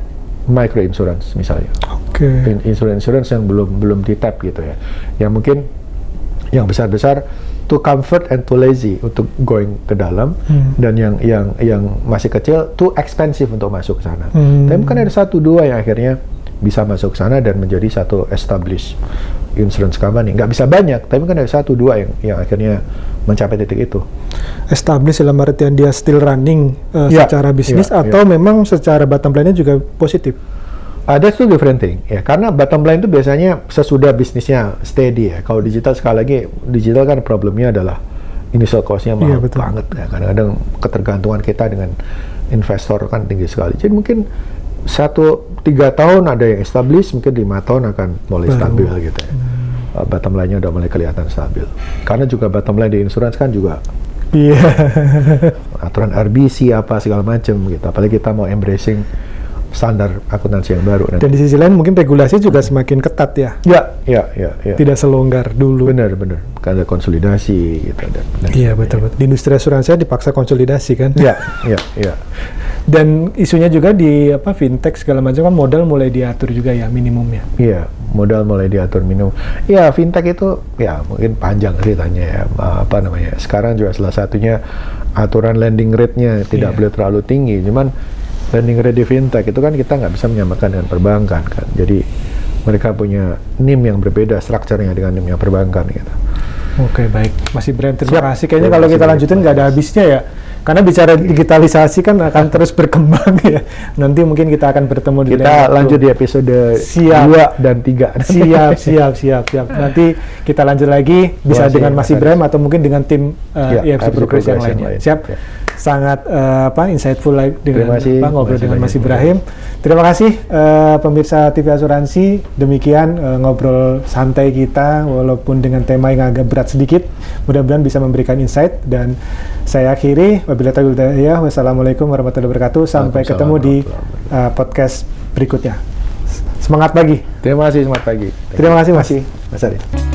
micro insurance misalnya, insurance yang belum di tap gitu ya, yang mungkin yang besar-besar too comfort and too lazy untuk going ke dalam, dan yang masih kecil too expensive untuk masuk ke sana. Tapi mungkin ada 1-2 yang akhirnya bisa masuk ke sana dan menjadi satu established insurance company. Nggak bisa banyak, tapi kan ada 1-2 yang akhirnya mencapai titik itu. Established dalam artian dia still running secara bisnis, atau memang secara bottom line-nya juga positif? That's two different thing ya, karena bottom line itu biasanya sesudah bisnisnya steady ya. Kalau digital, sekali lagi, digital kan problemnya adalah initial cost-nya mahal banget ya. Kadang-kadang ketergantungan kita dengan investor kan tinggi sekali. Jadi mungkin 1-3 tahun ada yang established, mungkin 5 tahun akan mulai stabil gitu ya. Bottom line-nya udah mulai kelihatan stabil. Karena juga bottom line di insurance kan juga aturan RBC apa segala macam gitu. Apalagi kita mau embracing standar akuntansi yang baru. Dan di sisi lain mungkin regulasi juga semakin ketat ya? Ya. Tidak selonggar dulu. Benar. Karena konsolidasi gitu. Iya, betul. Di industri asuransi dipaksa konsolidasi kan? Iya. Dan isunya juga di fintech segala macam kan modal mulai diatur juga ya minimumnya. Iya, modal mulai diatur minimum. Ya, fintech itu ya mungkin panjang ceritanya ya. Sekarang juga salah satunya aturan lending rate-nya tidak boleh terlalu tinggi. Cuman lending rate di fintech itu kan kita nggak bisa menyamakan dengan perbankan kan. Jadi mereka punya NIM yang berbeda, strukturnya dengan NIM yang perbankan gitu. Oke, baik. Mas Ibrahim, terima kasih. Kayaknya kalau kita lanjutin nggak ada habisnya ya. Karena bicara digitalisasi kan akan terus berkembang ya. Nanti mungkin kita akan bertemu di lanjut di episode 2 dan 3. Siap. Nanti kita lanjut lagi, bisa dengan Mas Ibrahim atau mungkin dengan tim EFC Progress yang lainnya. Siap. Sangat insightful dengan ngobrol dengan Mas Ibrahim. Terima kasih pemirsa TV Asuransi. Demikian ngobrol santai kita walaupun dengan tema yang agak berat sedikit. Mudah-mudahan bisa memberikan insight, dan saya akhiri wabillahi taufiq wal hidayah. Wassalamualaikum warahmatullahi wabarakatuh. Sampai ketemu di podcast berikutnya. Semangat pagi. Terima kasih, semangat pagi. Terima kasih Mas Ari.